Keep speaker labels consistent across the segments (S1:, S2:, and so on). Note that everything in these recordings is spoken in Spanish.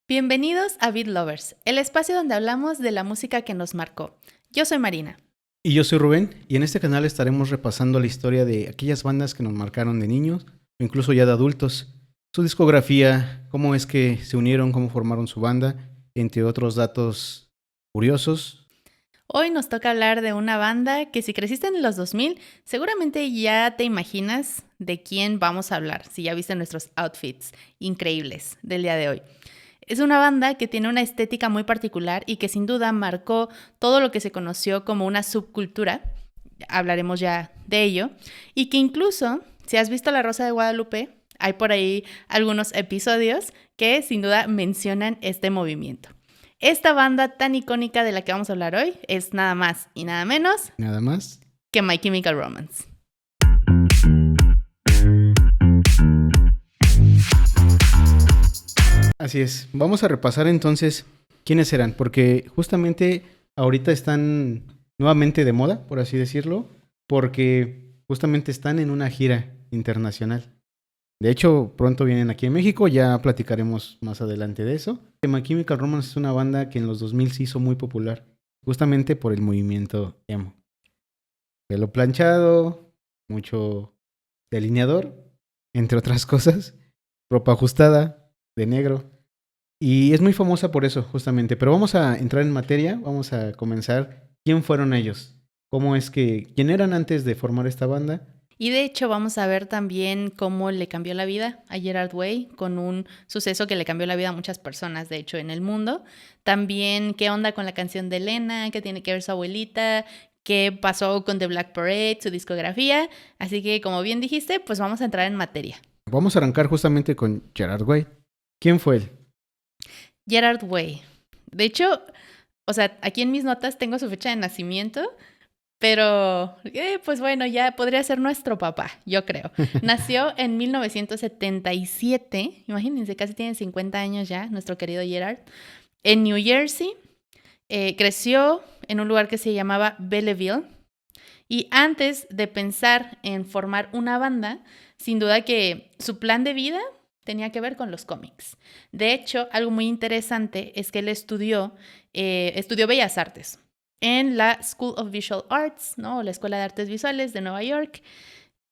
S1: Bienvenidos a Beat Lovers, el espacio donde hablamos de la música que nos marcó. Yo soy Marina.
S2: Y yo soy Rubén, y en este canal estaremos repasando la historia de aquellas bandas que nos marcaron de niños, o incluso ya de adultos, su discografía, cómo es que se unieron, cómo formaron su banda, entre otros datos curiosos.
S1: Hoy nos toca hablar de una banda que si creciste en los 2000, seguramente ya te imaginas de quién vamos a hablar, si ya viste nuestros outfits increíbles del día de hoy. Es una banda que tiene una estética muy particular y que sin duda marcó todo lo que se conoció como una subcultura, hablaremos ya de ello, y que incluso, si has visto La Rosa de Guadalupe, hay por ahí algunos episodios que sin duda mencionan este movimiento. Esta banda tan icónica de la que vamos a hablar hoy es nada más y nada menos
S2: Nada más.
S1: que My Chemical Romance.
S2: Así es. Vamos a repasar entonces quiénes eran, porque justamente ahorita están nuevamente de moda, por así decirlo, porque justamente están en una gira internacional. De hecho, pronto vienen aquí en México, ya platicaremos más adelante de eso. My Chemical Romance es una banda que en los 2000 se hizo muy popular, justamente por el movimiento emo. Pelo planchado, mucho delineador, entre otras cosas, ropa ajustada, de negro. Y es muy famosa por eso, justamente. Pero vamos a entrar en materia, vamos a comenzar. ¿Quién fueron ellos? ¿Quién eran antes de formar esta banda?
S1: Y de hecho vamos a ver también cómo le cambió la vida a Gerard Way con un suceso que le cambió la vida a muchas personas, de hecho, en el mundo. También qué onda con la canción de Elena, qué tiene que ver su abuelita, qué pasó con The Black Parade, su discografía. Así que, como bien dijiste, pues vamos a entrar en materia.
S2: Vamos a arrancar justamente con Gerard Way. ¿Quién fue él?
S1: Gerard Way. De hecho, o sea, aquí en mis notas tengo su fecha de nacimiento, pero, pues bueno, ya podría ser nuestro papá, yo creo. Nació en 1977, imagínense, casi tiene 50 años ya, nuestro querido Gerard, en New Jersey. Creció en un lugar que se llamaba Belleville. Y antes de pensar en formar una banda, sin duda que su plan de vida tenía que ver con los cómics. De hecho, algo muy interesante es que él estudió Bellas Artes en la School of Visual Arts, ¿no? La Escuela de Artes Visuales de Nueva York,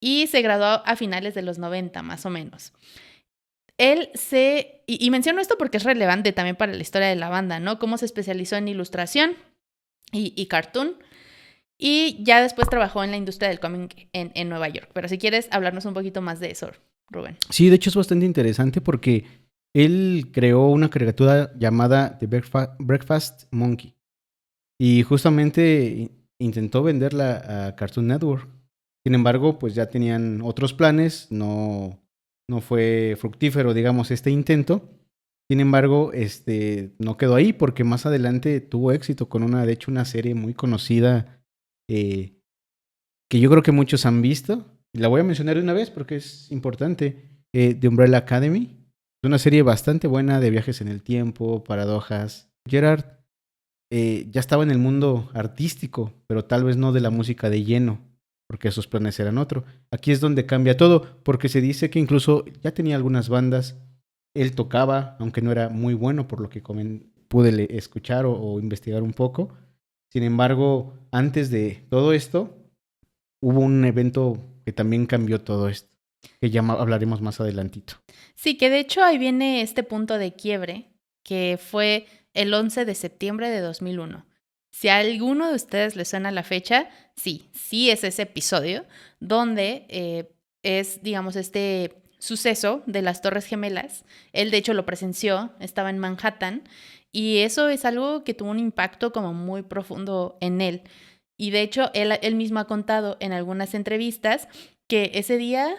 S1: y se graduó a finales de los 90, más o menos. Y menciono esto porque es relevante también para la historia de la banda, ¿no? Cómo se especializó en ilustración y cartoon, y ya después trabajó en la industria del cómic en Nueva York. Pero si quieres hablarnos un poquito más de eso, Rubén.
S2: Sí, de hecho es bastante interesante porque él creó una caricatura llamada The Breakfast Monkey. Y justamente intentó venderla a Cartoon Network. Sin embargo, pues ya tenían otros planes, no fue fructífero, digamos, este intento. Sin embargo, no quedó ahí porque más adelante tuvo éxito con de hecho, una serie muy conocida que yo creo que muchos han visto. Y la voy a mencionar de una vez porque es importante. The Umbrella Academy. Es una serie bastante buena de viajes en el tiempo, paradojas. Gerard ya estaba en el mundo artístico, pero tal vez no de la música de lleno, porque sus planes eran otro. Aquí es donde cambia todo, porque se dice que incluso ya tenía algunas bandas, él tocaba, aunque no era muy bueno por lo que pude escuchar o investigar un poco. Sin embargo, antes de todo esto, hubo un evento que también cambió todo esto, que ya hablaremos más adelantito.
S1: Sí, que de hecho ahí viene este punto de quiebre, que fue el 11 de septiembre de 2001. Si a alguno de ustedes le suena la fecha, sí es ese episodio donde es, digamos, este suceso de las Torres Gemelas. Él, de hecho, lo presenció, estaba en Manhattan, y eso es algo que tuvo un impacto como muy profundo en él. Y de hecho, él mismo ha contado en algunas entrevistas que ese día,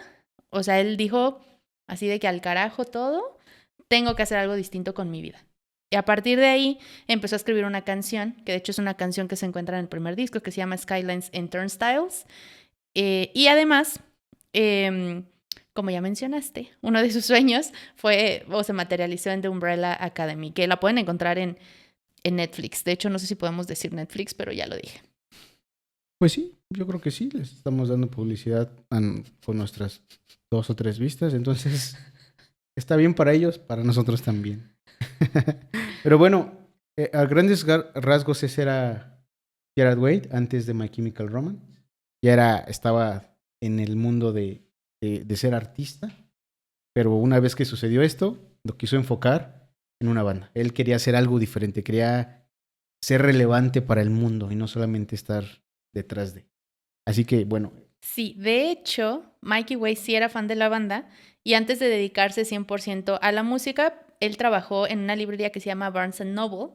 S1: o sea, él dijo así de que al carajo todo, tengo que hacer algo distinto con mi vida. Y a partir de ahí empezó a escribir una canción, que de hecho es una canción que se encuentra en el primer disco, que se llama Skylines and Turnstiles. Y además, como ya mencionaste, uno de sus sueños se materializó en The Umbrella Academy, que la pueden encontrar en Netflix. De hecho, no sé si podemos decir Netflix, pero ya lo dije.
S2: Pues sí, yo creo que sí, les estamos dando publicidad con nuestras 2 o 3 vistas, entonces está bien para ellos, para nosotros también. Pero bueno, a grandes rasgos ese era Gerard Way antes de My Chemical Romance. Estaba en el mundo de ser artista, pero una vez que sucedió esto, lo quiso enfocar en una banda. Él quería hacer algo diferente, quería ser relevante para el mundo y no solamente estar detrás de. Así que, bueno.
S1: Sí, de hecho, Mikey Way sí era fan de la banda y antes de dedicarse 100% a la música, él trabajó en una librería que se llama Barnes Noble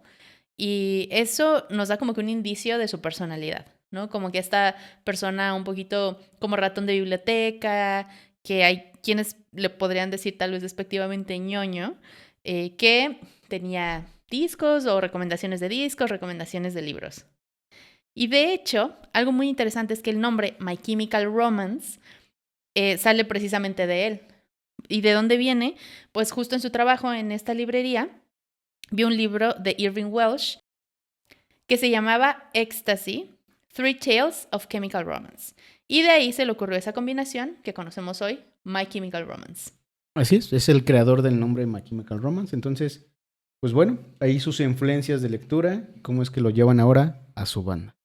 S1: y eso nos da como que un indicio de su personalidad, ¿no? Como que esta persona un poquito como ratón de biblioteca, que hay quienes le podrían decir tal vez despectivamente ñoño, que tenía discos o recomendaciones de discos, recomendaciones de libros. Y de hecho, algo muy interesante es que el nombre My Chemical Romance sale precisamente de él. ¿Y de dónde viene? Pues justo en su trabajo en esta librería, vi un libro de Irving Welsh que se llamaba Ecstasy, Three Tales of Chemical Romance. Y de ahí se le ocurrió esa combinación que conocemos hoy, My Chemical Romance.
S2: Así es el creador del nombre My Chemical Romance. Entonces, pues bueno, ahí sus influencias de lectura, cómo es que lo llevan ahora a su banda.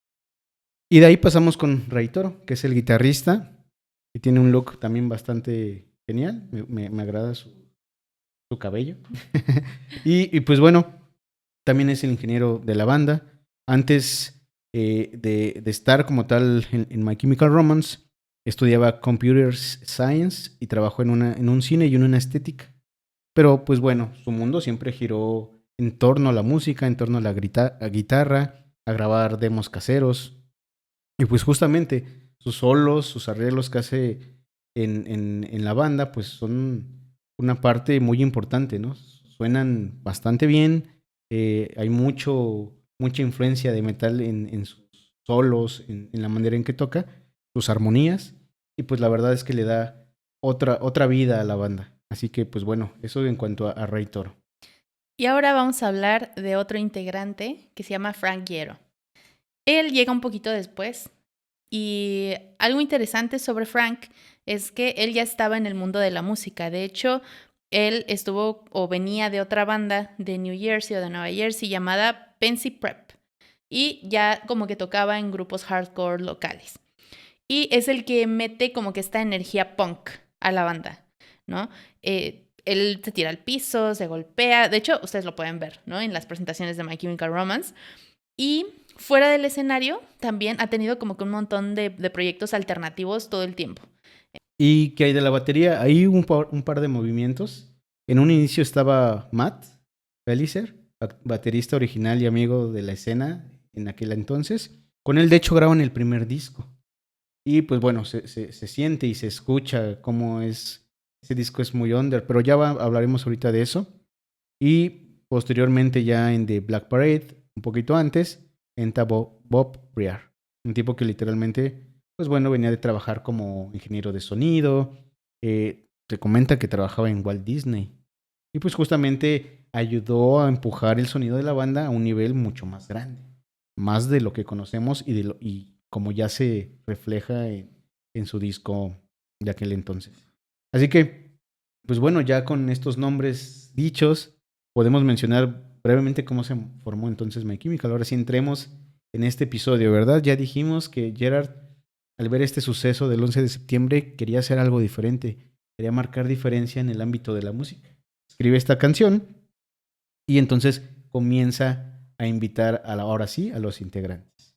S2: Y de ahí pasamos con Ray Toro, que es el guitarrista, y tiene un look también bastante genial. Me agrada su cabello. y pues bueno, también es el ingeniero de la banda. Antes de estar como tal en My Chemical Romance, estudiaba Computer Science y trabajó en un cine y en una estética. Pero pues bueno, su mundo siempre giró en torno a la música, en torno a la guitarra, a grabar demos caseros. Y pues justamente sus solos, sus arreglos que hace en la banda, pues son una parte muy importante, ¿no? Suenan bastante bien, hay mucha influencia de metal en sus solos, en la manera en que toca, sus armonías, y pues la verdad es que le da otra vida a la banda. Así que pues bueno, eso en cuanto a Ray Toro.
S1: Y ahora vamos a hablar de otro integrante que se llama Frank Iero. Él llega un poquito después y algo interesante sobre Frank es que él ya estaba en el mundo de la música. De hecho, él estuvo o venía de otra banda de New Jersey o de Nueva Jersey llamada Pensy Prep y ya como que tocaba en grupos hardcore locales. Y es el que mete como que esta energía punk a la banda, ¿no? Él se tira al piso, se golpea. De hecho, ustedes lo pueden ver, ¿no? En las presentaciones de My Chemical Romance. Y fuera del escenario, también ha tenido como que un montón de proyectos alternativos todo el tiempo.
S2: ¿Y qué hay de la batería? Hay un par de movimientos. En un inicio estaba Matt Pellicer, baterista original y amigo de la escena en aquel entonces. Con él, de hecho, graban el primer disco. Y pues bueno, se siente y se escucha cómo es. Ese disco es muy under, pero ya hablaremos ahorita de eso. Y posteriormente ya en The Black Parade, un poquito antes, entra Bob Briar. Un tipo que literalmente, pues bueno, venía de trabajar como ingeniero de sonido. Se comenta que trabajaba en Walt Disney. Y pues justamente ayudó a empujar el sonido de la banda a un nivel mucho más grande. Más de lo que conocemos y como ya se refleja en su disco de aquel entonces. Así que, pues bueno, ya con estos nombres dichos, podemos mencionar brevemente cómo se formó entonces My Chemical. Ahora sí entremos en este episodio, ¿verdad? Ya dijimos que Gerard, al ver este suceso del 11 de septiembre, quería hacer algo diferente. Quería marcar diferencia en el ámbito de la música. Escribe esta canción y entonces comienza a invitar ahora sí a los integrantes.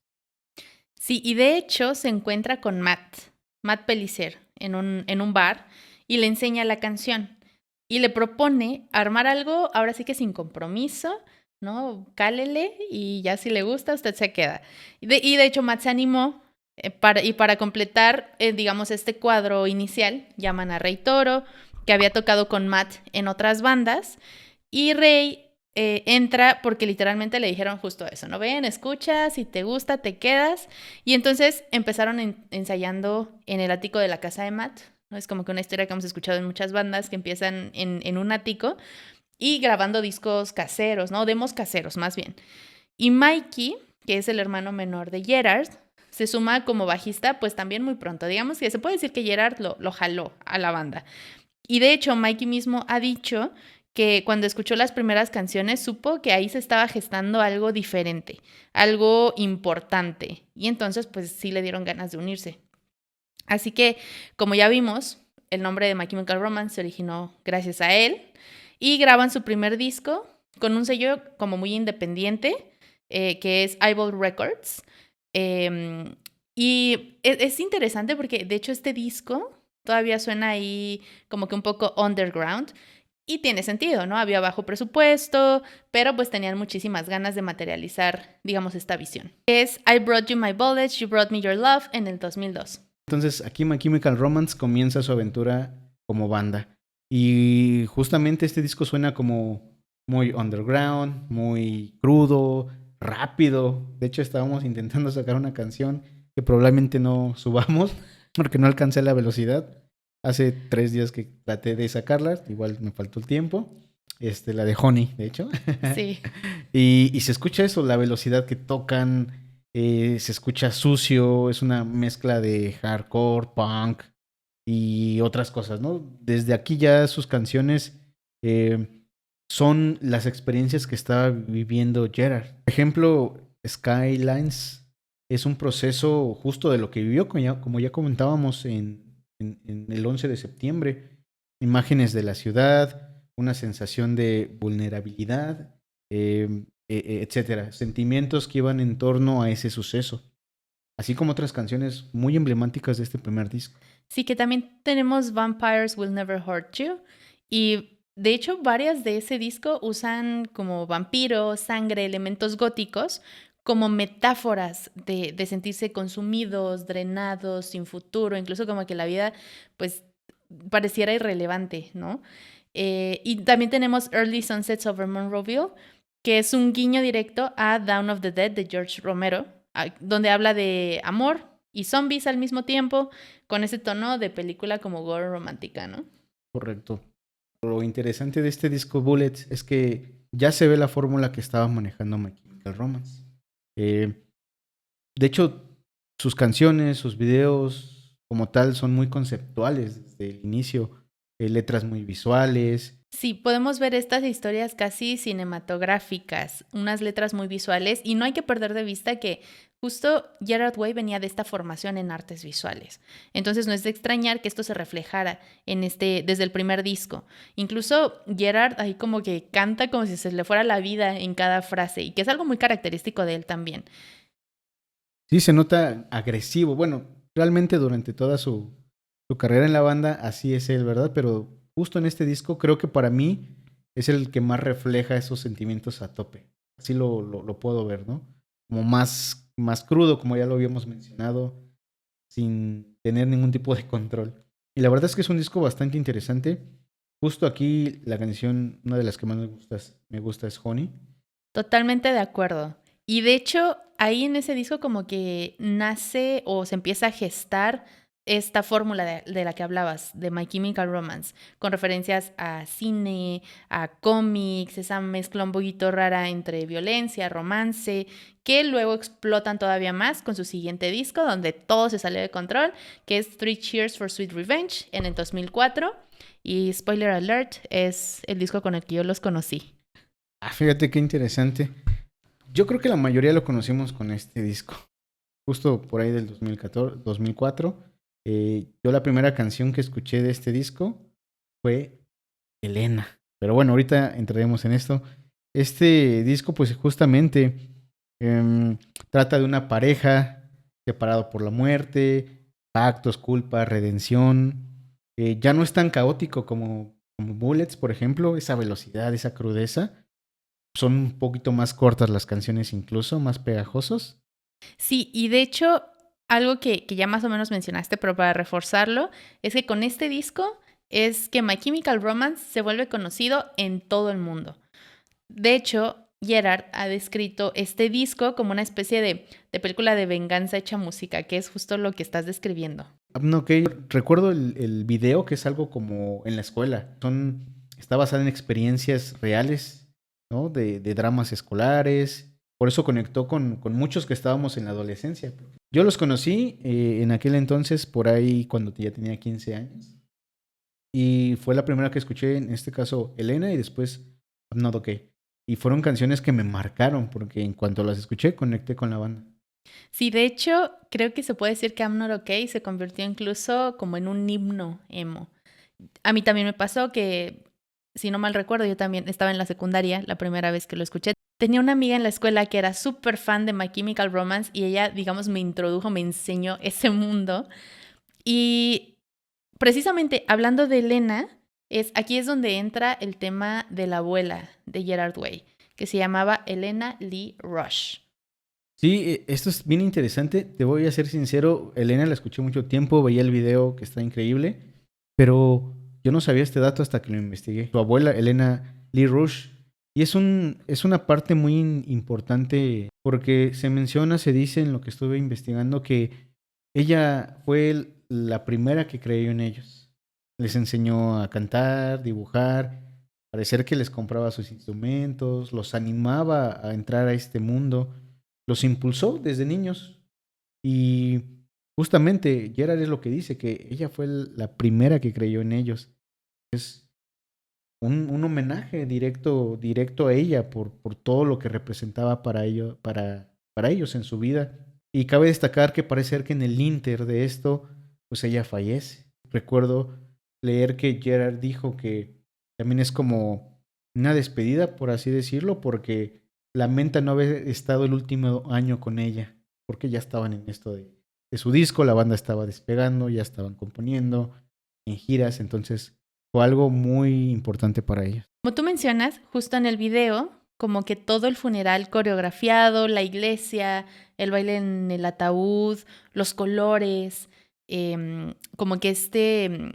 S1: Sí, y de hecho se encuentra con Matt Pellicer, en un bar y le enseña la canción. Y le propone armar algo, ahora sí que sin compromiso, ¿no? Cálele y ya si le gusta, usted se queda. Y de hecho, Matt se animó para completar, digamos, este cuadro inicial, llaman a Ray Toro, que había tocado con Matt en otras bandas. Y Ray entra porque literalmente le dijeron justo eso, ¿no? Ven, escucha, si te gusta, te quedas. Y entonces empezaron ensayando en el ático de la casa de Matt, ¿no? Es como que una historia que hemos escuchado en muchas bandas que empiezan en un ático y grabando discos caseros, ¿no? Demos caseros, más bien. Y Mikey, que es el hermano menor de Gerard, se suma como bajista, pues también muy pronto. Digamos que se puede decir que Gerard lo jaló a la banda. Y de hecho, Mikey mismo ha dicho que cuando escuchó las primeras canciones supo que ahí se estaba gestando algo diferente, algo importante. Y entonces pues sí le dieron ganas de unirse. Así que, como ya vimos, el nombre de My Chemical Romance se originó gracias a él. Y graban su primer disco con un sello como muy independiente, que es Eyeball Records. Y es interesante porque, de hecho, este disco todavía suena ahí como que un poco underground. Y tiene sentido, ¿no? Había bajo presupuesto, pero pues tenían muchísimas ganas de materializar, digamos, esta visión. Es I Brought You My Bullets, You Brought Me Your Love en el 2002.
S2: Entonces aquí My Chemical Romance comienza su aventura como banda. Y justamente este disco suena como muy underground, muy crudo, rápido. De hecho estábamos intentando sacar una canción que probablemente no subamos porque no alcancé la velocidad. Hace 3 días que traté de sacarla, igual me faltó el tiempo. La de Honey, de hecho.
S1: Sí.
S2: y se escucha eso, la velocidad que tocan, se escucha sucio, es una mezcla de hardcore, punk y otras cosas, ¿no? Desde aquí ya sus canciones son las experiencias que estaba viviendo Gerard. Por ejemplo, Skylines es un proceso justo de lo que vivió, como ya comentábamos en el 11 de septiembre. Imágenes de la ciudad, una sensación de vulnerabilidad, etcétera. Sentimientos que iban en torno a ese suceso. Así como otras canciones muy emblemáticas de este primer disco.
S1: Sí, que también tenemos Vampires Will Never Hurt You. Y de hecho, varias de ese disco usan como vampiros, sangre, elementos góticos como metáforas de sentirse consumidos, drenados, sin futuro, incluso como que la vida pues pareciera irrelevante, ¿no? Y también tenemos Early Sunsets Over Monroeville, que es un guiño directo a Dawn of the Dead de George Romero, donde habla de amor y zombies al mismo tiempo, con ese tono de película como gore romántica, ¿no?
S2: Correcto. Lo interesante de este disco Bullets es que ya se ve la fórmula que estaba manejando My Chemical Romance. De hecho, sus canciones, sus videos, como tal, son muy conceptuales desde el inicio. Letras muy visuales.
S1: Sí, podemos ver estas historias casi cinematográficas, unas letras muy visuales, y no hay que perder de vista que justo Gerard Way venía de esta formación en artes visuales. Entonces no es de extrañar que esto se reflejara desde el primer disco. Incluso Gerard ahí como que canta como si se le fuera la vida en cada frase, y que es algo muy característico de él también.
S2: Sí, se nota agresivo. Bueno, realmente durante toda su carrera en la banda, así es él, ¿verdad? Pero justo en este disco creo que para mí es el que más refleja esos sentimientos a tope. Así lo puedo ver, ¿no? Como más crudo, como ya lo habíamos mencionado, sin tener ningún tipo de control. Y la verdad es que es un disco bastante interesante. Justo aquí la canción, una de las que más me gusta es Honey.
S1: Totalmente de acuerdo. Y de hecho, ahí en ese disco como que nace o se empieza a gestar esta fórmula de la que hablabas, de My Chemical Romance, con referencias a cine, a cómics, esa mezcla un poquito rara entre violencia, romance, que luego explotan todavía más con su siguiente disco, donde todo se salió de control, que es Three Cheers for Sweet Revenge en el 2004. Y spoiler alert, es el disco con el que yo los conocí.
S2: Fíjate qué interesante. Yo creo que la mayoría lo conocimos con este disco. Justo por ahí del 2014, 2004. Yo la primera canción que escuché de este disco fue Elena. Pero bueno, ahorita entraremos en esto. Este disco pues justamente trata de una pareja separado por la muerte, pactos, culpa, redención. Ya no es tan caótico como Bullets, por ejemplo, esa velocidad, esa crudeza. Son un poquito más cortas las canciones incluso, más pegajosos.
S1: Sí, y de hecho, algo que ya más o menos mencionaste, pero para reforzarlo, es que con este disco es que My Chemical Romance se vuelve conocido en todo el mundo. De hecho, Gerard ha descrito este disco como una especie de película de venganza hecha música, que es justo lo que estás describiendo.
S2: Ok, recuerdo el video que es algo como en la escuela. Está basado en experiencias reales, ¿no? De dramas escolares. Por eso conectó con muchos que estábamos en la adolescencia. Yo los conocí en aquel entonces, por ahí cuando ya tenía 15 años. Y fue la primera que escuché, en este caso, Elena y después I'm Not Okay. Y fueron canciones que me marcaron porque en cuanto las escuché conecté con la banda.
S1: Sí, de hecho, creo que se puede decir que I'm Not Okay se convirtió incluso como en un himno emo. A mí también me pasó que, si no mal recuerdo, yo también estaba en la secundaria la primera vez que lo escuché. Tenía una amiga en la escuela que era súper fan de My Chemical Romance y ella, digamos, me introdujo, me enseñó ese mundo. Y precisamente hablando de Elena, aquí es donde entra el tema de la abuela de Gerard Way, que se llamaba Elena Lee Rush.
S2: Sí, esto es bien interesante. Te voy a ser sincero, Elena la escuché mucho tiempo, veía el video que está increíble, pero yo no sabía este dato hasta que lo investigué. Su abuela, Elena Lee Rush, y es una parte muy importante porque se menciona, se dice en lo que estuve investigando que ella fue la primera que creyó en ellos. Les enseñó a cantar, dibujar, parecer que les compraba sus instrumentos, los animaba a entrar a este mundo, los impulsó desde niños. Y justamente Gerard es lo que dice, que ella fue la primera que creyó en ellos. Es un homenaje directo a ella por todo lo que representaba para ellos en su vida. Y cabe destacar que parece ser que en el inter de esto, pues ella fallece. Recuerdo leer que Gerard dijo que también es como una despedida, por así decirlo, porque lamenta no haber estado el último año con ella, porque ya estaban en esto de su disco, la banda estaba despegando, ya estaban componiendo en giras, entonces fue algo muy importante para ella.
S1: Como tú mencionas, justo en el video, como que todo el funeral coreografiado, la iglesia, el baile en el ataúd, los colores, como que este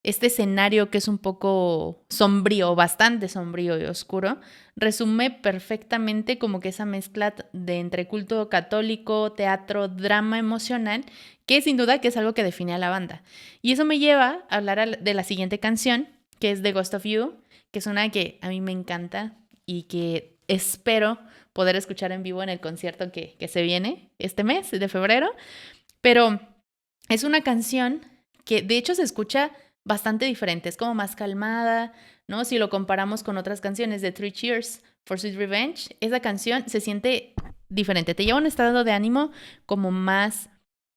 S1: escenario que es un poco sombrío, bastante sombrío y oscuro, resume perfectamente como que esa mezcla de entre culto católico, teatro, drama emocional, que sin duda que es algo que define a la banda. Y eso me lleva a hablar de la siguiente canción, que es The Ghost of You, que es una que a mí me encanta y que espero poder escuchar en vivo en el concierto que se viene este mes de febrero. Pero es una canción que de hecho se escucha bastante diferente, es como más calmada, ¿no? Si lo comparamos con otras canciones de Three Cheers for Sweet Revenge, esa canción se siente diferente, te lleva a un estado de ánimo como más,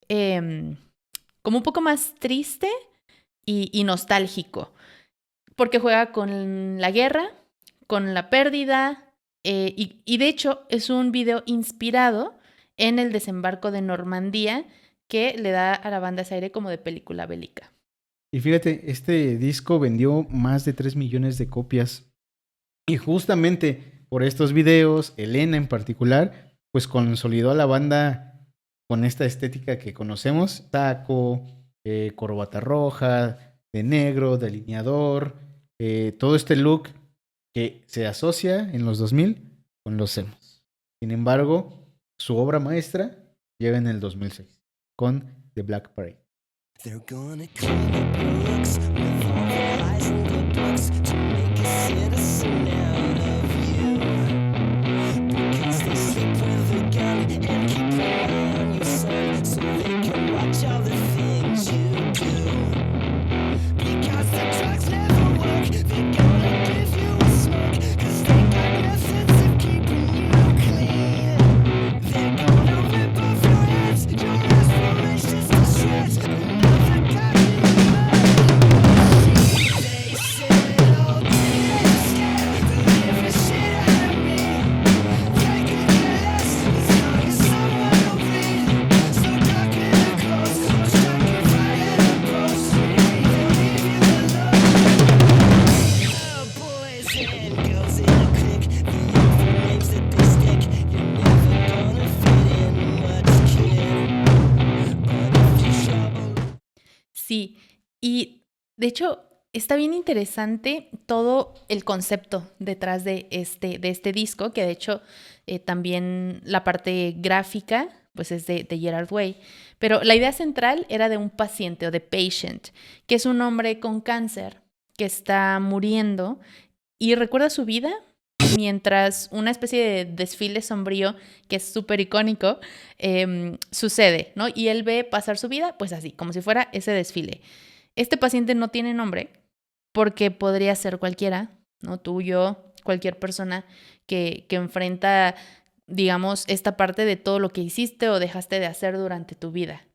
S1: como un poco más triste y nostálgico, porque juega con la guerra, con la pérdida, y de hecho es un video inspirado en el desembarco de Normandía que le da a la banda ese aire como de película bélica.
S2: Y fíjate, este disco vendió más de 3 millones de copias. Y justamente por estos videos, Elena en particular, pues consolidó a la banda con esta estética que conocemos. Taco, corbata roja, de negro, delineador, todo este look que se asocia en los 2000 con los emos. Sin embargo, su obra maestra llega en el 2006 con The Black Parade.
S3: They're gonna clean the books with all the lies in the books to make a citizen out of you. Because they sleep with a gun and keep an eye on your son so they can watch all the things you do. Because the drugs never work, they're gonna give you a smoke. Cause they got methods of keeping you clean. They're gonna rip off your heads, your aspirations to shreds.
S1: Sí, y de hecho está bien interesante todo el concepto detrás de este disco, que de hecho también la parte gráfica pues es de Gerard Way, pero la idea central era de un paciente o de patient, que es un hombre con cáncer que está muriendo y recuerda su vida mientras una especie de desfile sombrío que es súper icónico sucede, ¿no? Y él ve pasar su vida pues así, como si fuera ese desfile. Este paciente no tiene nombre porque podría ser cualquiera, ¿no? Tú, yo, cualquier persona que enfrenta, digamos, esta parte de todo lo que hiciste o dejaste de hacer durante tu vida.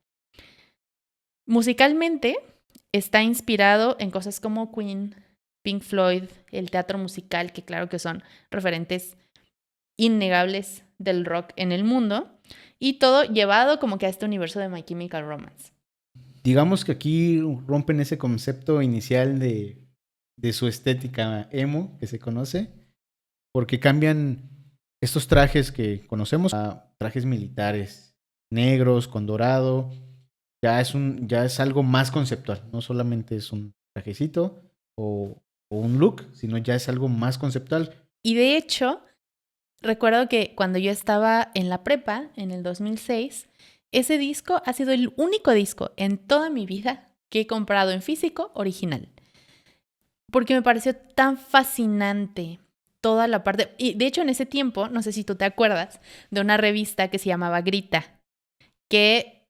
S1: Musicalmente está inspirado en cosas como Queen, Pink Floyd, el teatro musical, que claro que son referentes innegables del rock en el mundo, y todo llevado como que a este universo de My Chemical Romance.
S2: Digamos que aquí rompen ese concepto inicial de su estética emo que se conoce, porque cambian estos trajes que conocemos a trajes militares, negros, con dorado. Ya es algo más conceptual, no solamente es un trajecito o un look, sino ya es algo más conceptual.
S1: Y de hecho, recuerdo que cuando yo estaba en la prepa, en el 2006, ese disco ha sido el único disco en toda mi vida que he comprado en físico original. Porque me pareció tan fascinante toda la parte. Y de hecho, en ese tiempo, no sé si tú te acuerdas, de una revista que se llamaba Grita, que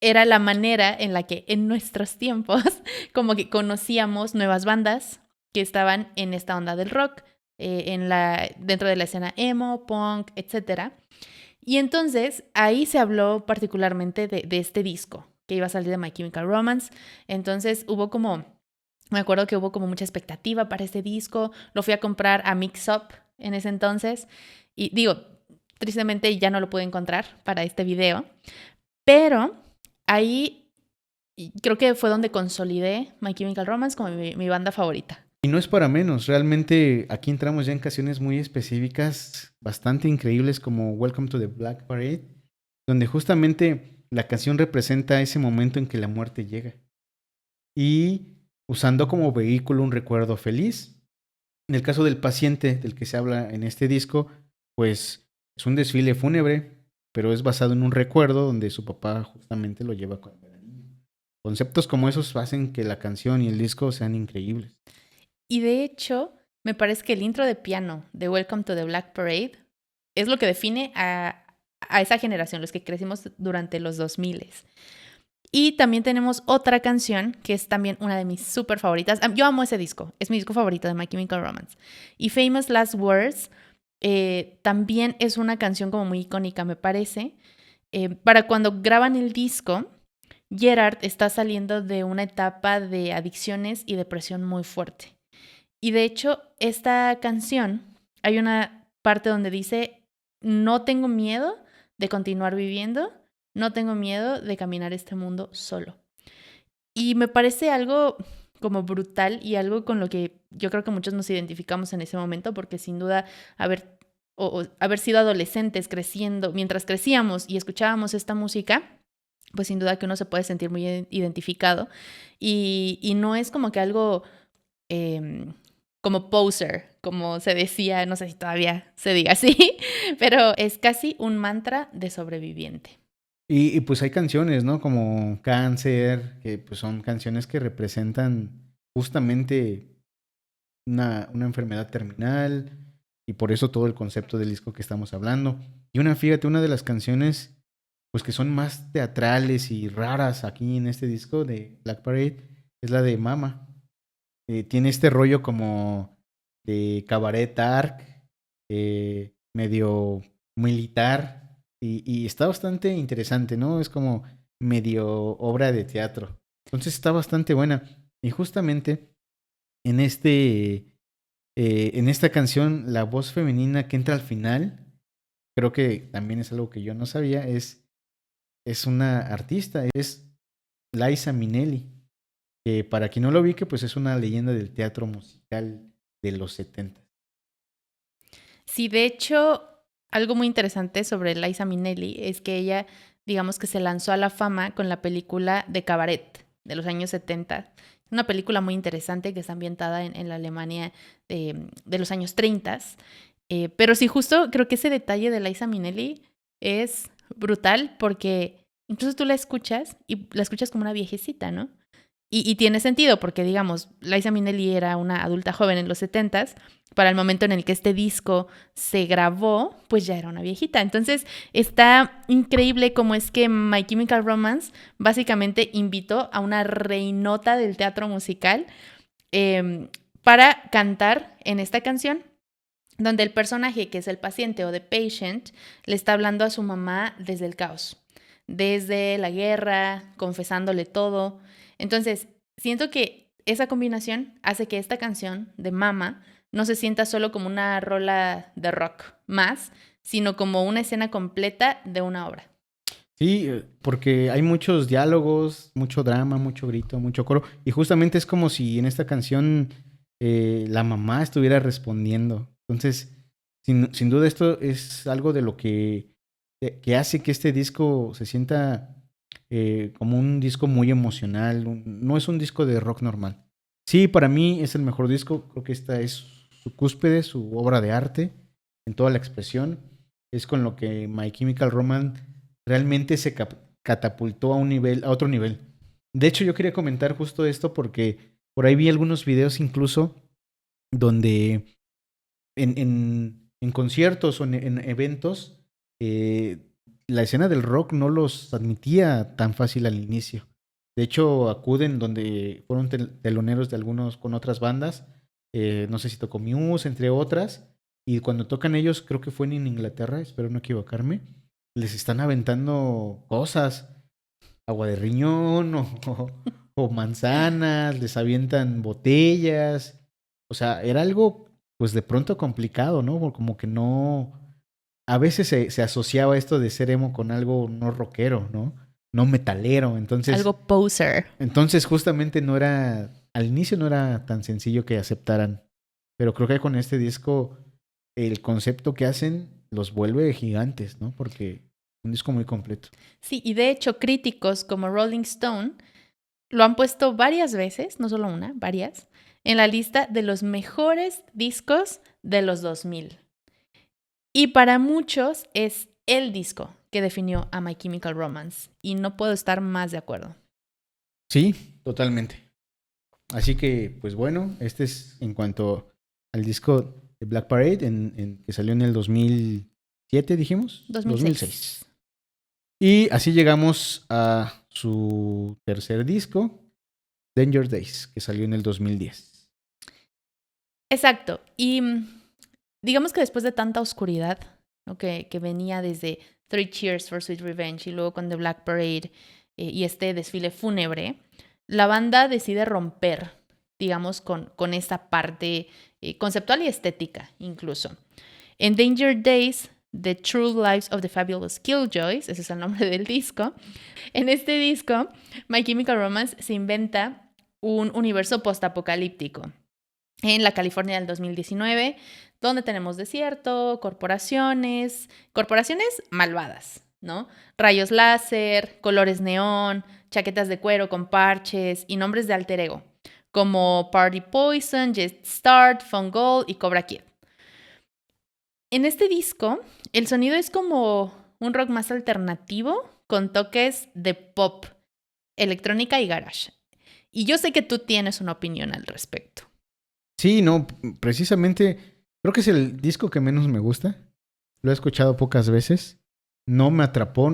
S1: era la manera en la que en nuestros tiempos como que conocíamos nuevas bandas que estaban en esta onda del rock, dentro de la escena emo, punk, etc. Y entonces ahí se habló particularmente de este disco que iba a salir de My Chemical Romance. Entonces me acuerdo que hubo como mucha expectativa para este disco. Lo fui a comprar a Mix Up en ese entonces. Y digo, tristemente ya no lo pude encontrar para este video. Pero ahí creo que fue donde consolidé My Chemical Romance como mi banda favorita.
S2: Y no es para menos, realmente aquí entramos ya en canciones muy específicas, bastante increíbles como Welcome to the Black Parade, donde justamente la canción representa ese momento en que la muerte llega. Y usando como vehículo un recuerdo feliz. En el caso del paciente del que se habla en este disco, pues es un desfile fúnebre, pero es basado en un recuerdo donde su papá justamente lo lleva cuando era niño. Conceptos como esos hacen que la canción y el disco sean increíbles.
S1: Y de hecho, me parece que el intro de piano de Welcome to the Black Parade es lo que define a esa generación, los que crecimos durante los 2000. Y también tenemos otra canción que es también una de mis súper favoritas. Yo amo ese disco, es mi disco favorito de My Chemical Romance. Y Famous Last Words también es una canción como muy icónica, me parece. Para cuando graban el disco, Gerard está saliendo de una etapa de adicciones y depresión muy fuerte. Y de hecho, esta canción, hay una parte donde dice, no tengo miedo de continuar viviendo, no tengo miedo de caminar este mundo solo. Y me parece algo como brutal y algo con lo que yo creo que muchos nos identificamos en ese momento, porque sin duda haber sido adolescentes creciendo, mientras crecíamos y escuchábamos esta música, pues sin duda que uno se puede sentir muy identificado. Y no es como que algo como poser, como se decía, no sé si todavía se diga así, pero es casi un mantra de sobreviviente.
S2: Y pues hay canciones, ¿no? Como Cáncer, que pues son canciones que representan justamente una enfermedad terminal y por eso todo el concepto del disco que estamos hablando. Y fíjate, una de las canciones pues que son más teatrales y raras aquí en este disco de Black Parade es la de Mama. Tiene este rollo como de cabaret dark, medio militar y está bastante interesante, ¿no? Es como medio obra de teatro. Entonces está bastante buena. Y justamente en esta canción, la voz femenina que entra al final, creo que también es algo que yo no sabía, es una artista, es Liza Minnelli. Que para quien no lo ubique, pues es una leyenda del teatro musical de los 70.
S1: Sí, de hecho, algo muy interesante sobre Liza Minnelli es que ella, digamos que se lanzó a la fama con la película de Cabaret de los años 70. Una película muy interesante que está ambientada en la Alemania de los años 30. Pero sí, justo creo que ese detalle de Liza Minnelli es brutal porque incluso tú la escuchas y la escuchas como una viejecita, ¿no? Y tiene sentido porque, digamos, Liza Minnelli era una adulta joven en los 70s. Para el momento en el que este disco se grabó, pues ya era una viejita. Entonces está increíble cómo es que My Chemical Romance básicamente invitó a una reinota del teatro musical para cantar en esta canción, donde el personaje, que es el paciente o the patient, le está hablando a su mamá desde el caos, desde la guerra, confesándole todo. Entonces, siento que esa combinación hace que esta canción de Mama no se sienta solo como una rola de rock más, sino como una escena completa de una obra.
S2: Sí, porque hay muchos diálogos, mucho drama, mucho grito, mucho coro. Y justamente es como si en esta canción la mamá estuviera respondiendo. Entonces, sin duda esto es algo de lo que hace que este disco se sienta como un disco muy emocional. No es un disco de rock normal. Sí, para mí es el mejor disco. Creo que esta es su cúspide, su obra de arte en toda la expresión. Es con lo que My Chemical Romance realmente se catapultó a otro nivel. De hecho, yo quería comentar justo esto porque por ahí vi algunos videos incluso donde en conciertos o en eventos la escena del rock no los admitía tan fácil al inicio. De hecho, acuden donde fueron teloneros de algunos con otras bandas. No sé si tocó Muse, entre otras. Y cuando tocan ellos, creo que fue en Inglaterra, espero no equivocarme, les están aventando cosas, agua de riñón o manzanas, les avientan botellas. O sea, era algo pues de pronto complicado, ¿no? Como que no... A veces se asociaba esto de ser emo con algo no rockero, ¿no? No metalero.
S1: Algo poser.
S2: Entonces justamente no era... Al inicio no era tan sencillo que aceptaran. Pero creo que con este disco el concepto que hacen los vuelve gigantes, ¿no? Porque un disco muy completo.
S1: Sí, y de hecho críticos como Rolling Stone lo han puesto varias veces, no solo una, varias, en la lista de los mejores discos de los 2000. Y para muchos es el disco que definió a My Chemical Romance. Y no puedo estar más de acuerdo.
S2: Sí, totalmente. Así que, pues bueno, este es en cuanto al disco de Black Parade, que salió en el 2007, dijimos.
S1: 2006.
S2: Y así llegamos a su tercer disco, Danger Days, que salió en el 2010.
S1: Exacto. Y digamos que después de tanta oscuridad, ¿no? que venía desde Three Cheers for Sweet Revenge y luego con The Black Parade y este desfile fúnebre, la banda decide romper, digamos, con esta parte conceptual y estética incluso. En Danger Days, The True Lives of the Fabulous Killjoys, ese es el nombre del disco. En este disco, My Chemical Romance se inventa un universo postapocalíptico en la California del 2019, donde tenemos desierto, corporaciones malvadas, ¿no? Rayos láser, colores neón, chaquetas de cuero con parches y nombres de alter ego, como Party Poison, Jet Start, Phone Gold y Cobra Kid. En este disco, el sonido es como un rock más alternativo, con toques de pop, electrónica y garage. Y yo sé que tú tienes una opinión al respecto.
S2: Sí, no, precisamente creo que es el disco que menos me gusta. Lo he escuchado pocas veces. No me atrapó.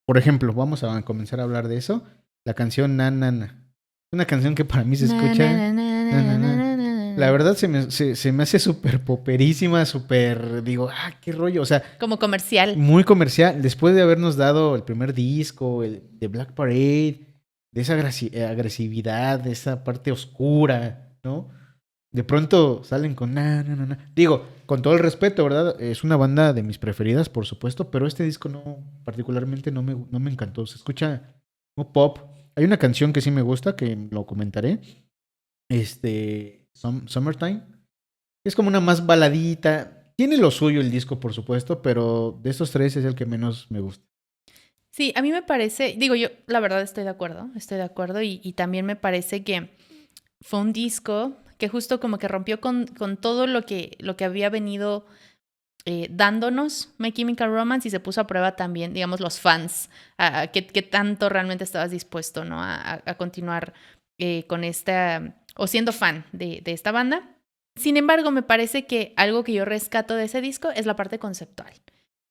S2: Por ejemplo, vamos a comenzar a hablar de eso. La canción Na Na Na. Una canción que para mí se escucha... Na, na, na. La verdad se me hace súper poperísima, súper... Digo, qué rollo. O sea...
S1: Como comercial.
S2: Muy comercial. Después de habernos dado el primer disco, el de Black Parade, de esa agresividad, de esa parte oscura, ¿no? De pronto salen con na, na, na, na. Digo, con todo el respeto, ¿verdad? Es una banda de mis preferidas, por supuesto, pero este disco particularmente no me encantó. Se escucha como pop. Hay una canción que sí me gusta, que lo comentaré. Summertime. Es como una más baladita. Tiene lo suyo el disco, por supuesto, pero de estos tres es el que menos me gusta.
S1: Sí, a mí me parece, digo yo, la verdad estoy de acuerdo y también me parece que fue un disco que justo como que rompió con todo lo que había venido dándonos My Chemical Romance y se puso a prueba también, digamos, los fans, qué tanto realmente estabas dispuesto, ¿no? a continuar con esta, o siendo fan de esta banda. Sin embargo, me parece que algo que yo rescato de ese disco es la parte conceptual,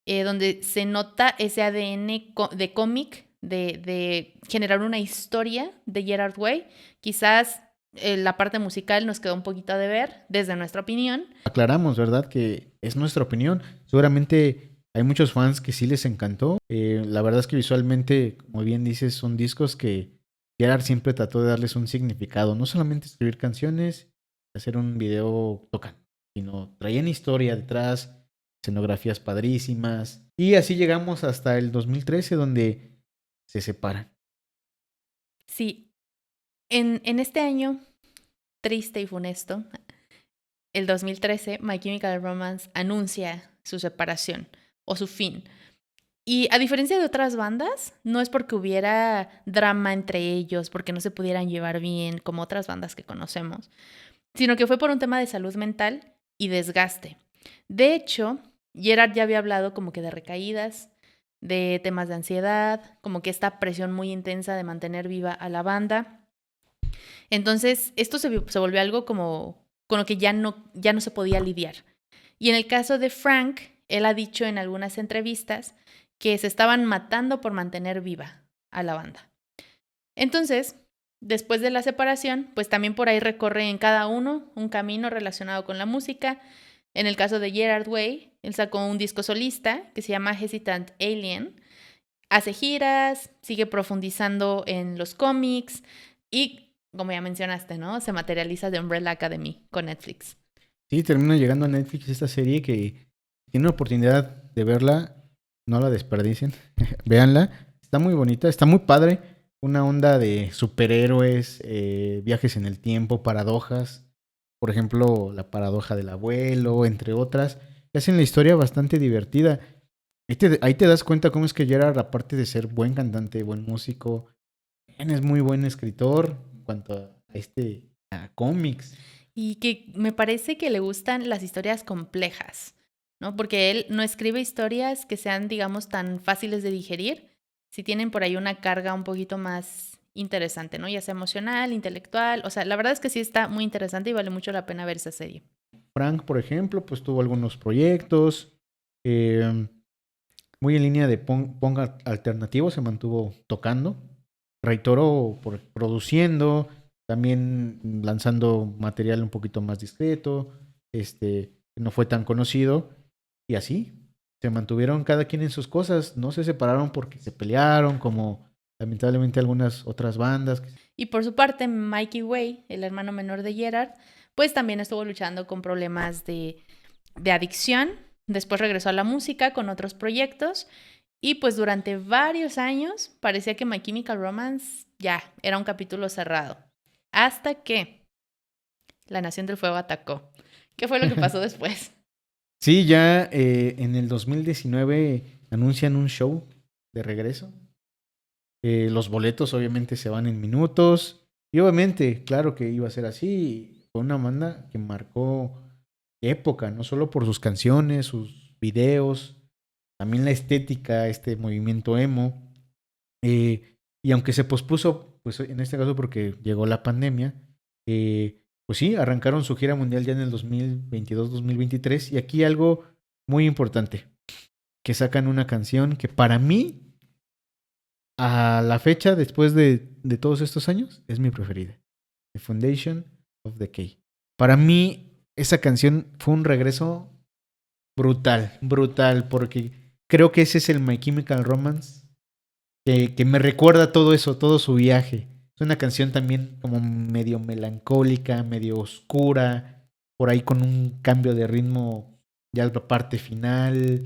S1: donde se nota ese ADN de cómic, de generar una historia de Gerard Way, quizás La parte musical nos quedó un poquito a deber, desde nuestra opinión.
S2: Aclaramos, ¿verdad? Que es nuestra opinión. Seguramente hay muchos fans que sí les encantó. La verdad es que visualmente, como bien dices, son discos que Gerard siempre trató de darles un significado. No solamente escribir canciones, hacer un video tocando, sino traían historia detrás, escenografías padrísimas. Y así llegamos hasta el 2013, donde se separan.
S1: Sí, en este año triste y funesto, el 2013, My Chemical Romance anuncia su separación o su fin. Y a diferencia de otras bandas, no es porque hubiera drama entre ellos, porque no se pudieran llevar bien, como otras bandas que conocemos, sino que fue por un tema de salud mental y desgaste. De hecho, Gerard ya había hablado como que de recaídas, de temas de ansiedad, como que esta presión muy intensa de mantener viva a la banda. Entonces, esto se volvió algo como con lo que ya no se podía lidiar. Y en el caso de Frank, él ha dicho en algunas entrevistas que se estaban matando por mantener viva a la banda. Entonces, después de la separación, pues también por ahí recorre en cada uno un camino relacionado con la música. En el caso de Gerard Way, él sacó un disco solista que se llama Hesitant Alien. Hace giras, sigue profundizando en los cómics y, como ya mencionaste, ¿no? Se materializa de Umbrella Academy con Netflix.
S2: Sí, termina llegando a Netflix esta serie que tiene la oportunidad de verla, no la desperdicien, véanla, está muy bonita, está muy padre, una onda de superhéroes, viajes en el tiempo, paradojas, por ejemplo, la paradoja del abuelo, entre otras, que hacen la historia bastante divertida. Ahí te das cuenta cómo es que Gerard, aparte de ser buen cantante, buen músico, es muy buen escritor en cuanto a cómics.
S1: Y que me parece que le gustan las historias complejas, ¿no? Porque él no escribe historias que sean, digamos, tan fáciles de digerir, si tienen por ahí una carga un poquito más interesante, ¿no? Ya sea emocional, intelectual, o sea, la verdad es que sí está muy interesante y vale mucho la pena ver esa serie.
S2: Frank, por ejemplo, pues tuvo algunos proyectos, muy en línea de punk alternativo, se mantuvo tocando. Ray Toro produciendo, también lanzando material un poquito más discreto, no fue tan conocido, y así se mantuvieron cada quien en sus cosas, no se separaron porque se pelearon, como lamentablemente algunas otras bandas.
S1: Y por su parte, Mikey Way, el hermano menor de Gerard, pues también estuvo luchando con problemas de adicción. Después regresó a la música con otros proyectos y pues durante varios años parecía que My Chemical Romance ya era un capítulo cerrado. Hasta que la Nación del Fuego atacó. ¿Qué fue lo que pasó después?
S2: Sí, ya en el 2019 anuncian un show de regreso. Los boletos obviamente se van en minutos. Y obviamente, claro que iba a ser así. Fue una banda que marcó época, no solo por sus canciones, sus videos, también la estética, este movimiento emo. Y aunque se pospuso, pues en este caso porque llegó la pandemia, pues sí, arrancaron su gira mundial ya en el 2022-2023. Y aquí algo muy importante, que sacan una canción que para mí, a la fecha, después de todos estos años, es mi preferida. The Foundation of Decay. Para mí, esa canción fue un regreso brutal, porque creo que ese es el My Chemical Romance que me recuerda todo eso, todo su viaje. Es una canción también como medio melancólica, medio oscura, por ahí con un cambio de ritmo ya la parte final.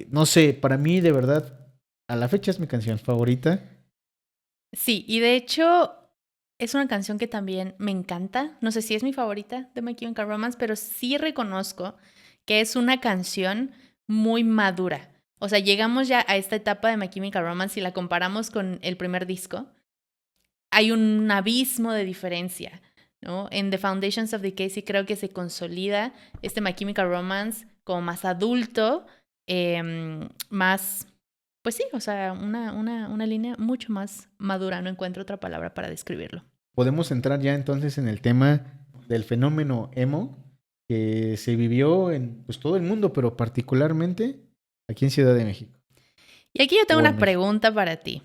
S2: No sé, para mí de verdad, a la fecha es mi canción favorita.
S1: Sí, y de hecho es una canción que también me encanta. No sé si es mi favorita de My Chemical Romance, pero sí reconozco que es una canción muy madura. O sea, llegamos ya a esta etapa de My Chemical Romance y la comparamos con el primer disco. Hay un abismo de diferencia, ¿no? En The Foundations of Decay sí creo que se consolida este My Chemical Romance como más adulto, más, pues sí, o sea, una línea mucho más madura. No encuentro otra palabra para describirlo.
S2: Podemos entrar ya entonces en el tema del fenómeno emo que se vivió en pues, todo el mundo, pero particularmente aquí en Ciudad de México.
S1: Y aquí yo tengo una pregunta para ti.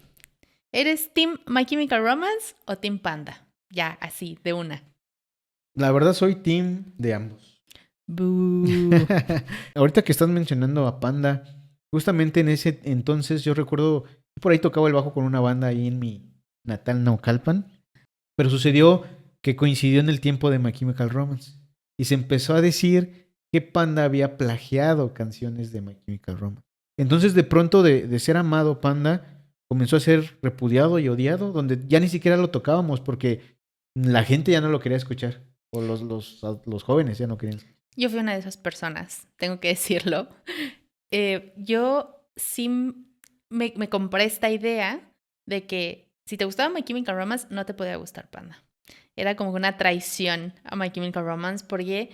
S1: ¿Eres Team My Chemical Romance o Team Panda? Ya, así, de una.
S2: La verdad soy team de ambos.
S1: Bú.
S2: Ahorita que estás mencionando a Panda, justamente en ese entonces yo recuerdo, por ahí tocaba el bajo con una banda ahí en mi natal Naucalpan, pero sucedió que coincidió en el tiempo de My Chemical Romance y se empezó a decir que Panda había plagiado canciones de My Chemical Romance. Entonces de pronto de ser amado Panda comenzó a ser repudiado y odiado, donde ya ni siquiera lo tocábamos porque la gente ya no lo quería escuchar, o los jóvenes ya no querían.
S1: Yo fui una de esas personas, tengo que decirlo. Yo sí me compré esta idea de que si te gustaba My Chemical Romance, no te podía gustar Panda. Era como una traición a My Chemical Romance porque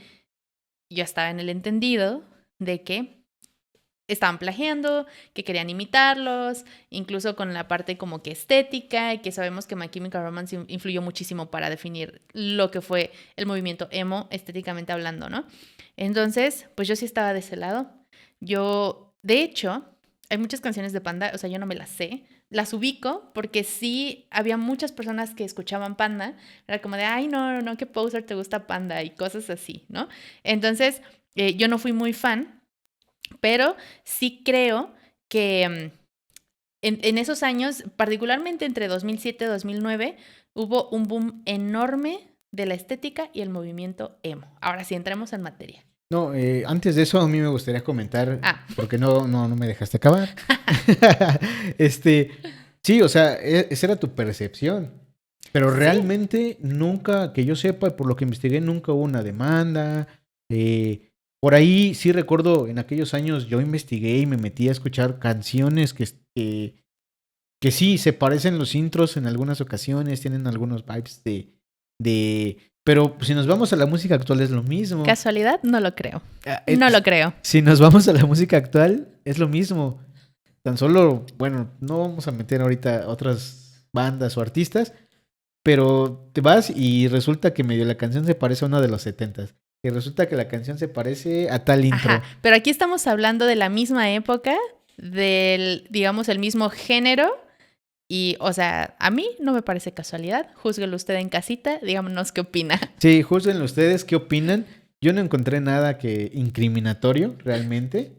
S1: yo estaba en el entendido de que estaban plagiando, que querían imitarlos, incluso con la parte como que estética, y que sabemos que My Chemical Romance influyó muchísimo para definir lo que fue el movimiento emo, estéticamente hablando, ¿no? Entonces, pues yo sí estaba de ese lado. Yo, de hecho, hay muchas canciones de Panda, o sea, yo no me las sé, las ubico porque sí había muchas personas que escuchaban Panda, era como de, ay, no, qué poser te gusta Panda y cosas así, ¿no? Entonces, yo no fui muy fan, pero sí creo que en esos años, particularmente entre 2007 y 2009, hubo un boom enorme de la estética y el movimiento emo. Ahora sí, entremos en materia.
S2: No, antes de eso a mí me gustaría comentar,
S1: Ah.
S2: porque no me dejaste acabar. Sí, o sea, esa era tu percepción. Pero
S1: Sí.
S2: realmente nunca, que yo sepa, por lo que investigué, nunca hubo una demanda. Por ahí sí recuerdo, en aquellos años yo investigué y me metí a escuchar canciones que sí, se parecen los intros en algunas ocasiones, tienen algunos vibes pero si nos vamos a la música actual es lo mismo.
S1: ¿Casualidad? No lo creo.
S2: Ah,
S1: No lo creo.
S2: Si nos vamos a la música actual, es lo mismo. Tan solo, bueno, no vamos a meter ahorita otras bandas o artistas, pero te vas y resulta que medio la canción se parece a una de los 70s. Y resulta que la canción se parece a tal intro.
S1: Ajá, pero aquí estamos hablando de la misma época, del, digamos, el mismo género. Y, o sea, a mí no me parece casualidad. Júzguelo usted en casita, díganos qué opina.
S2: Sí, juzguen ustedes qué opinan. Yo no encontré nada que incriminatorio realmente.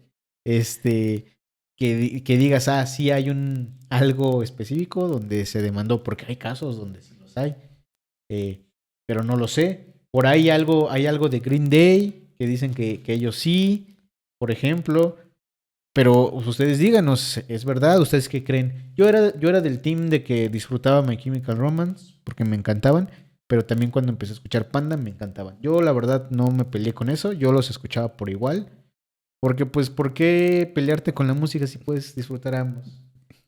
S2: Que digas, sí hay algo específico donde se demandó, porque hay casos donde sí los hay. Pero no lo sé. Por ahí hay algo de Green Day que dicen que ellos sí, por ejemplo. Pero ustedes díganos, ¿es verdad? ¿Ustedes qué creen? Yo era del team de que disfrutaba My Chemical Romance porque me encantaban, pero también cuando empecé a escuchar Panda me encantaban. Yo la verdad no me peleé con eso, yo los escuchaba por igual. Porque pues, ¿por qué pelearte con la música si puedes disfrutar ambos?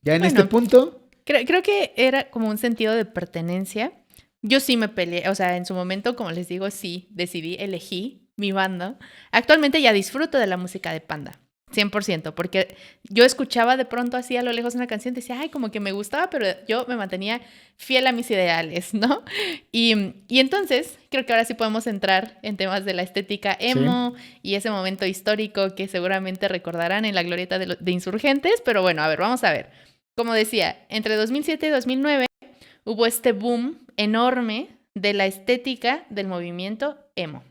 S2: Ya en este punto...
S1: Creo que era como un sentido de pertenencia. Yo sí me peleé, o sea, en su momento, como les digo, sí, elegí mi banda. Actualmente ya disfruto de la música de Panda. 100%, porque yo escuchaba de pronto así a lo lejos una canción, decía, ay, como que me gustaba, pero yo me mantenía fiel a mis ideales, ¿no? Y entonces, creo que ahora sí podemos entrar en temas de la estética emo y ese momento histórico que seguramente recordarán en la glorieta de Insurgentes, pero bueno, a ver, vamos a ver. Como decía, entre 2007 y 2009 hubo este boom enorme de la estética del movimiento emo.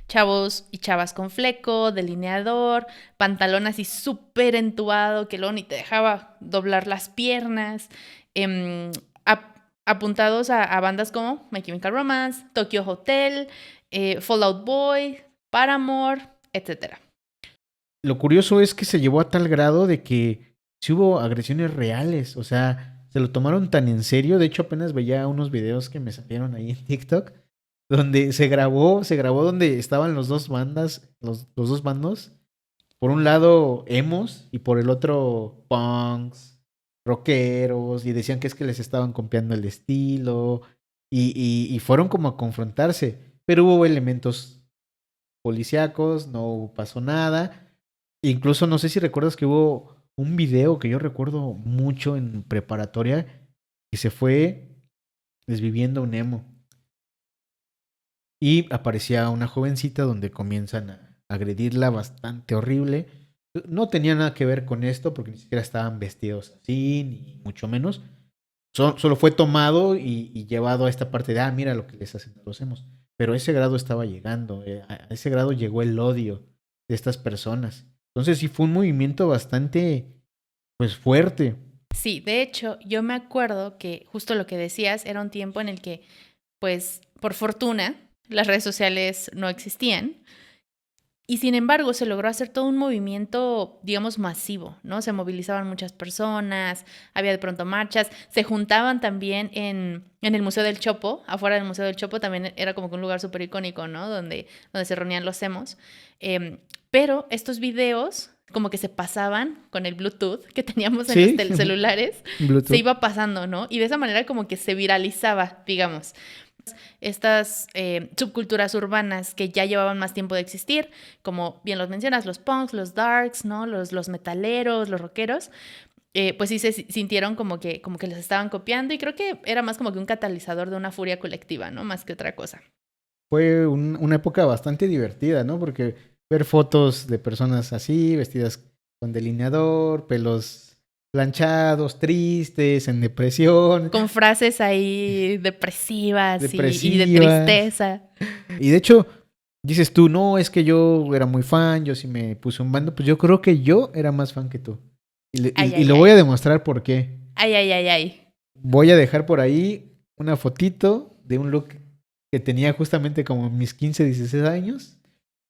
S1: Chavos y chavas con fleco, delineador, pantalón así súper entubado que luego ni te dejaba doblar las piernas, apuntados a bandas como My Chemical Romance, Tokyo Hotel, Fall Out Boy, Paramore, etc.
S2: Lo curioso es que se llevó a tal grado de que sí hubo agresiones reales, o sea, se lo tomaron tan en serio. De hecho, apenas veía unos videos que me salieron ahí en TikTok donde se grabó donde estaban los dos bandos. Por un lado, emos, y por el otro, punks, rockeros, y decían que es que les estaban copiando el estilo, y fueron como a confrontarse. Pero hubo elementos policíacos, no pasó nada. Incluso no sé si recuerdas que hubo un video que yo recuerdo mucho en preparatoria, que se fue desviviendo un emo. Y aparecía una jovencita donde comienzan a agredirla bastante horrible. No tenía nada que ver con esto porque ni siquiera estaban vestidos así, ni mucho menos. Solo fue tomado y llevado a esta parte de, mira lo que les hacen a los emos. Pero ese grado estaba llegando, a ese grado llegó el odio de estas personas. Entonces sí fue un movimiento bastante, pues, fuerte.
S1: Sí, de hecho, yo me acuerdo que justo lo que decías era un tiempo en el que, pues, por fortuna, las redes sociales no existían. Y sin embargo, se logró hacer todo un movimiento, digamos, masivo, ¿no? Se movilizaban muchas personas, había de pronto marchas, se juntaban también en el Museo del Chopo, afuera del Museo del Chopo también era como que un lugar súper icónico, ¿no? Donde se reunían los emos. Pero estos videos como que se pasaban con el Bluetooth que teníamos en
S2: Sí.
S1: los celulares,
S2: Bluetooth.
S1: se iba pasando, ¿no? Y de esa manera como que se viralizaba, digamos. Estas subculturas urbanas que ya llevaban más tiempo de existir, como bien los mencionas, los punks, los darks, ¿no? Los metaleros, los rockeros, pues sí se sintieron como que les estaban copiando y creo que era más como que un catalizador de una furia colectiva, ¿no? Más que otra cosa.
S2: Fue una época bastante divertida, ¿no? Porque ver fotos de personas así, vestidas con delineador, pelos planchados, tristes, en depresión.
S1: Con frases ahí depresivas. Y de
S2: Depresivas.
S1: tristeza.
S2: Y de hecho, dices tú, no, es que yo era muy fan, yo sí me puse un bando. Pues yo creo que yo era más fan que tú. Y lo voy a demostrar por qué.
S1: Ay.
S2: Voy a dejar por ahí una fotito de un look que tenía justamente como mis 15, 16 años,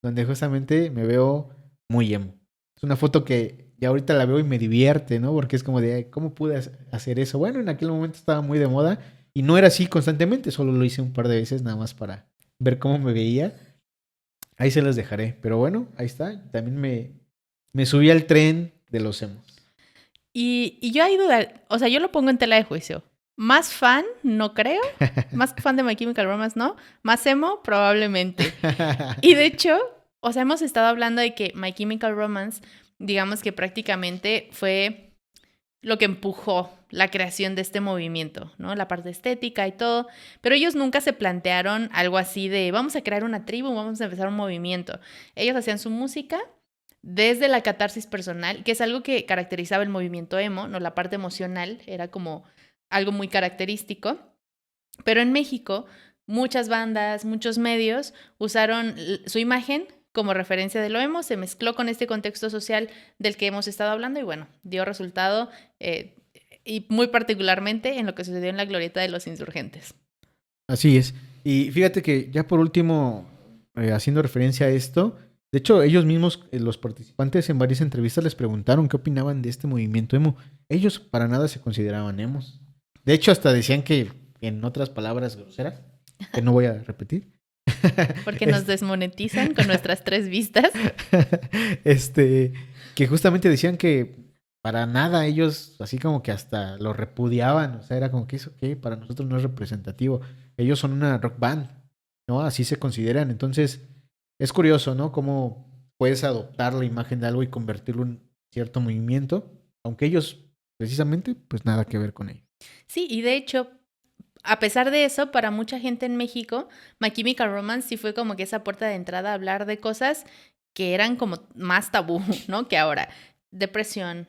S2: donde justamente me veo muy emo. Es una foto que ya ahorita la veo y me divierte, ¿no? Porque es como de, "Ay, ¿cómo pude hacer eso?". Bueno, en aquel momento estaba muy de moda y no era así constantemente, solo lo hice un par de veces nada más para ver cómo me veía. Ahí se las dejaré, pero bueno, ahí está. También me subí al tren de los emos.
S1: Y yo ahí dudar, o sea, yo lo pongo en tela de juicio. Más fan, no creo. Más fan de My Chemical Romance, no. Más emo, probablemente. Y de hecho, o sea, hemos estado hablando de que My Chemical Romance, digamos que prácticamente fue lo que empujó la creación de este movimiento, ¿no? La parte estética y todo. Pero ellos nunca se plantearon algo así de vamos a crear una tribu, vamos a empezar un movimiento. Ellos hacían su música desde la catarsis personal, que es algo que caracterizaba el movimiento emo, ¿no? La parte emocional era como algo muy característico. Pero en México, muchas bandas, muchos medios usaron su imagen como referencia de lo emo, se mezcló con este contexto social del que hemos estado hablando y bueno, dio resultado y muy particularmente en lo que sucedió en la glorieta de los insurgentes.
S2: Así es. Y fíjate que ya por último, haciendo referencia a esto, de hecho ellos mismos, los participantes en varias entrevistas les preguntaron qué opinaban de este movimiento emo. Ellos para nada se consideraban emos. De hecho hasta decían que, en otras palabras groseras, que no voy a repetir,
S1: porque nos desmonetizan con nuestras 3 vistas.
S2: Que justamente decían que para nada ellos, así como que hasta lo repudiaban. O sea, era como que eso que para nosotros no es representativo. Ellos son una rock band, ¿no? Así se consideran. Entonces, es curioso, ¿no? Cómo puedes adoptar la imagen de algo y convertirlo en cierto movimiento, aunque ellos, precisamente, pues nada que ver con ello.
S1: Sí, y de hecho, a pesar de eso, para mucha gente en México, My Chemical Romance sí fue como que esa puerta de entrada a hablar de cosas que eran como más tabú, ¿no? Que ahora, depresión,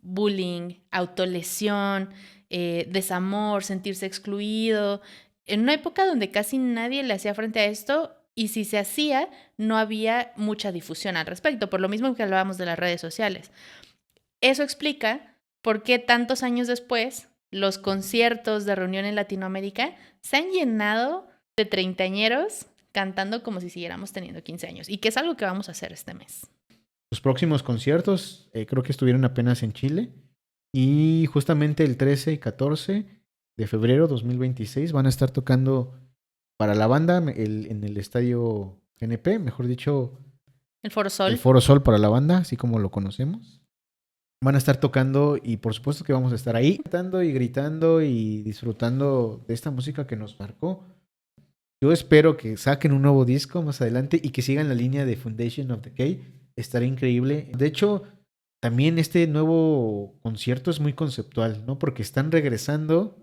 S1: bullying, autolesión, desamor, sentirse excluido. En una época donde casi nadie le hacía frente a esto y si se hacía, no había mucha difusión al respecto, por lo mismo que hablábamos de las redes sociales. Eso explica por qué tantos años después los conciertos de reunión en Latinoamérica se han llenado de treintañeros cantando como si siguiéramos teniendo 15 años y que es algo que vamos a hacer este mes.
S2: Los próximos conciertos creo que estuvieron apenas en Chile y justamente el 13 y 14 de febrero 2026 van a estar tocando para la banda en el estadio GNP, mejor dicho,
S1: El Foro Sol.
S2: el Foro Sol para la banda, así como lo conocemos. Van a estar tocando y por supuesto que vamos a estar ahí cantando y gritando y disfrutando de esta música que nos marcó. Yo espero que saquen un nuevo disco más adelante y que sigan la línea de Foundation of Decay. Estaría increíble. De hecho, también este nuevo concierto es muy conceptual, ¿no? Porque están regresando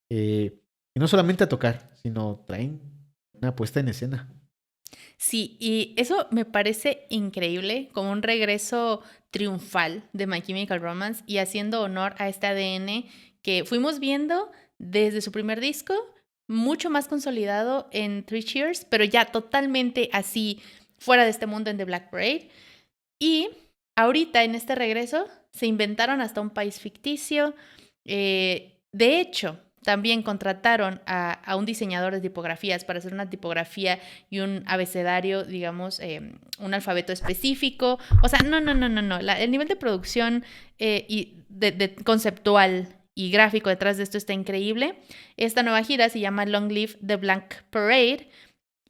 S2: y no solamente a tocar, sino traen una puesta en escena.
S1: Sí, y eso me parece increíble, como un regreso triunfal de My Chemical Romance y haciendo honor a este ADN que fuimos viendo desde su primer disco, mucho más consolidado en 3 Cheers, pero ya totalmente así fuera de este mundo en The Black Parade. Y ahorita en este regreso se inventaron hasta un país ficticio. De hecho, también contrataron a un diseñador de tipografías para hacer una tipografía y un abecedario, digamos, un alfabeto específico. O sea, no. El nivel de producción y de conceptual y gráfico detrás de esto está increíble. Esta nueva gira se llama Long Live the Black Parade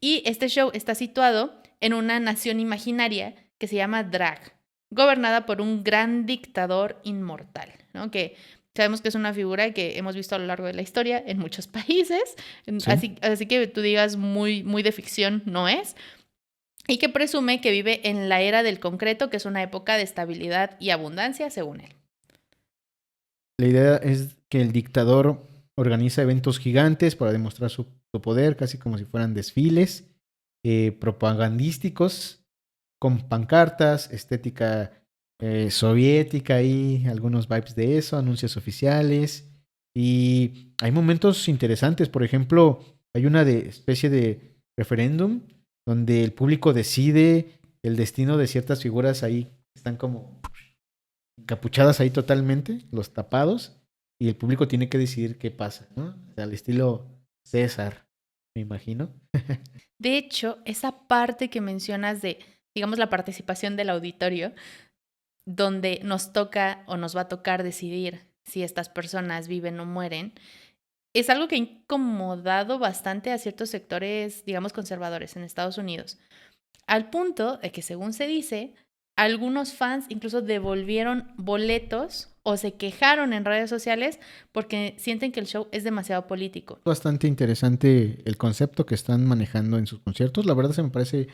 S1: y este show está situado en una nación imaginaria que se llama Drag, gobernada por un gran dictador inmortal, ¿no? Que sabemos que es una figura que hemos visto a lo largo de la historia en muchos países,
S2: Sí.
S1: así que tú digas muy de ficción no es, y que presume que vive en la era del concreto, que es una época de estabilidad y abundancia, según él.
S2: La idea es que el dictador organiza eventos gigantes para demostrar su poder, casi como si fueran desfiles propagandísticos, con pancartas, estética soviética y algunos vibes de eso, anuncios oficiales. Y hay momentos interesantes, por ejemplo, hay una especie de referéndum donde el público decide el destino de ciertas figuras ahí, están como encapuchadas ahí totalmente, los tapados, y el público tiene que decidir qué pasa, ¿no? O sea, al estilo César, me imagino.
S1: De hecho, esa parte que mencionas de, digamos, la participación del auditorio, donde nos toca o nos va a tocar decidir si estas personas viven o mueren, es algo que ha incomodado bastante a ciertos sectores, digamos, conservadores en Estados Unidos, al punto de que, según se dice, algunos fans incluso devolvieron boletos o se quejaron en redes sociales porque sienten que el show es demasiado político.
S2: Bastante interesante el concepto que están manejando en sus conciertos. La verdad se me parece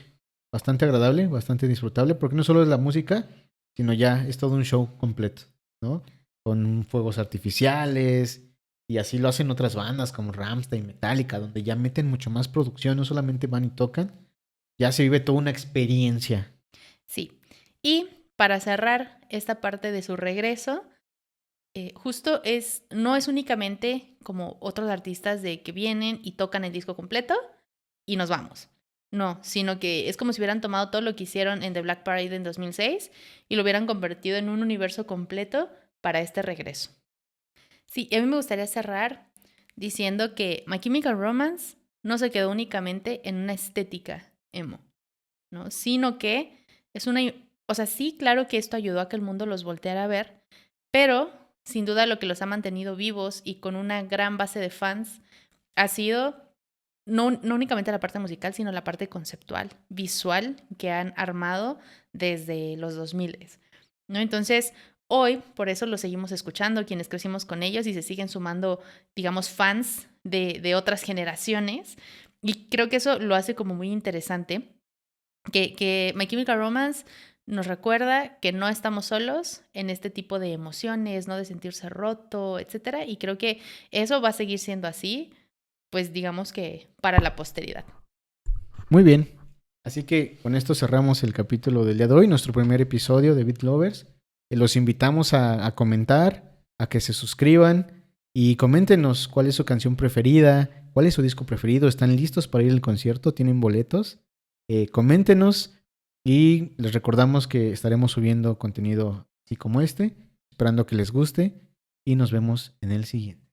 S2: bastante agradable, bastante disfrutable, porque no solo es la música, sino ya es todo un show completo, ¿no? Con fuegos artificiales, y así lo hacen otras bandas como Rammstein, Metallica, donde ya meten mucho más producción, no solamente van y tocan, ya se vive toda una experiencia.
S1: Sí. Y para cerrar esta parte de su regreso, justo no es únicamente como otros artistas de que vienen y tocan el disco completo y nos vamos. No, sino que es como si hubieran tomado todo lo que hicieron en The Black Parade en 2006 y lo hubieran convertido en un universo completo para este regreso. Sí, y a mí me gustaría cerrar diciendo que My Chemical Romance no se quedó únicamente en una estética emo, ¿no? Sino que es una... O sea, sí, claro que esto ayudó a que el mundo los volteara a ver, pero sin duda lo que los ha mantenido vivos y con una gran base de fans ha sido no únicamente la parte musical, sino la parte conceptual, visual que han armado desde los 2000, ¿no? Entonces, hoy, por eso los seguimos escuchando, quienes crecimos con ellos y se siguen sumando, digamos, fans de otras generaciones. Y creo que eso lo hace como muy interesante, que My Chemical Romance nos recuerda que no estamos solos en este tipo de emociones, ¿no? De sentirse roto, etcétera. Y creo que eso va a seguir siendo así, pues digamos que para la posteridad.
S2: Muy bien. Así que con esto cerramos el capítulo del día de hoy, nuestro primer episodio de Beat Lovers. Los invitamos a comentar, a que se suscriban y coméntenos cuál es su canción preferida, cuál es su disco preferido, ¿están listos para ir al concierto? ¿Tienen boletos? Coméntenos y les recordamos que estaremos subiendo contenido así como este, esperando que les guste y nos vemos en el siguiente.